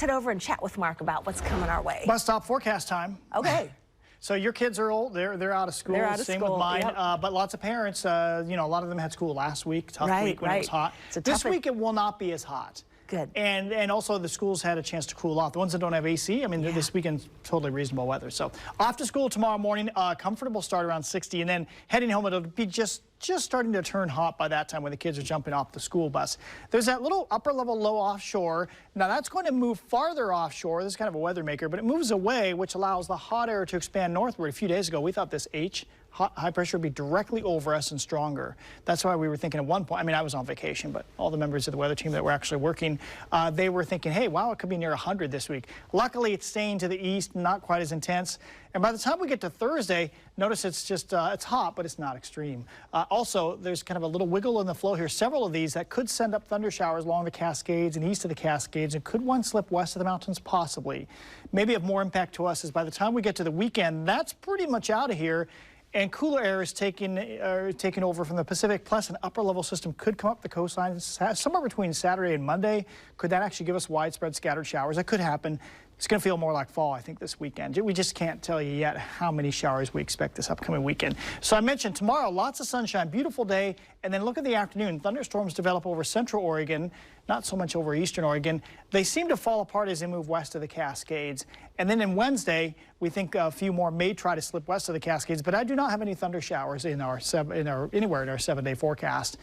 Head over and chat with Mark about what's coming our way. Bus stop forecast time. Okay. So your kids are old. They're out of school. They're out of Same school, with mine. yep. But lots of parents, a lot of them had school last week. Tough week when it was hot. This week it will not be as hot. Good. And also the schools had a chance to cool off. The ones that don't have AC, I mean, this weekend's totally reasonable weather. So off to school tomorrow morning, comfortable start around 60, and then heading home it'll be just starting to turn hot by that time when the kids are jumping off the school bus. There's that little upper level low offshore. Now that's going to move farther offshore. This is kind of a weather maker, but it moves away, which allows the hot air to expand northward. A few days ago, we thought this high pressure would be directly over us and stronger. That's why we were thinking at one point, I mean, I was on vacation, but all the members of the weather team that were actually working, they were thinking, hey, wow, it could be near 100 this week. Luckily, it's staying to the east, not quite as intense. And by the time we get to Thursday, notice it's just, it's hot, but it's not extreme. Also, there's kind of a little wiggle in the flow here. Several of these that could send up thunder showers along the Cascades and east of the Cascades, and could one slip west of the mountains, possibly. Maybe of more impact to us is by the time we get to the weekend, that's pretty much out of here. And cooler air is taking over from the Pacific, plus an upper level system could come up the coastline somewhere between Saturday and Monday. Could that actually give us widespread scattered showers? That could happen. It's going to feel more like fall, I think, this weekend. We just can't tell you yet how many showers we expect this upcoming weekend. So I mentioned tomorrow, lots of sunshine, beautiful day, and then look at the afternoon. Thunderstorms develop over central Oregon, not so much over eastern Oregon. They seem to fall apart as they move west of the Cascades. And then in Wednesday, we think a few more may try to slip west of the Cascades, but I do not have any thunder showers anywhere in our 7-day forecast.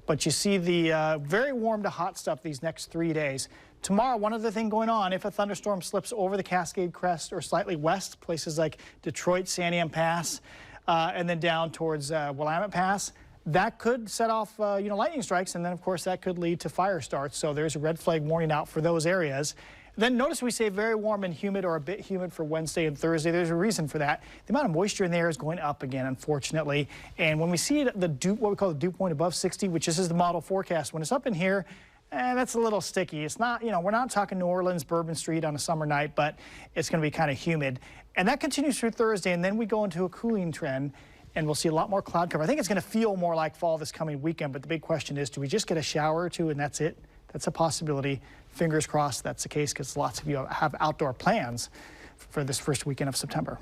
But you see the very warm to hot stuff these next 3 days. Tomorrow, one other thing going on, if a thunderstorm slips over the Cascade Crest or slightly west, places like Detroit, Santiam Pass, and then down towards Willamette Pass, that could set off lightning strikes, and then of course that could lead to fire starts. So there's a red flag warning out for those areas. Then notice we say very warm and humid, or a bit humid, for Wednesday and Thursday. There's a reason for that. The amount of moisture in the air is going up again, unfortunately. And when we see it, what we call the dew point above 60, which this is the model forecast, when it's up in here, that's a little sticky. It's not, we're not talking New Orleans, Bourbon Street on a summer night, but it's going to be kind of humid. And that continues through Thursday, and then we go into a cooling trend, and we'll see a lot more cloud cover. I think it's going to feel more like fall this coming weekend, but the big question is, do we just get a shower or two and that's it? That's a possibility. Fingers crossed that's the case, because lots of you have outdoor plans for this first weekend of September.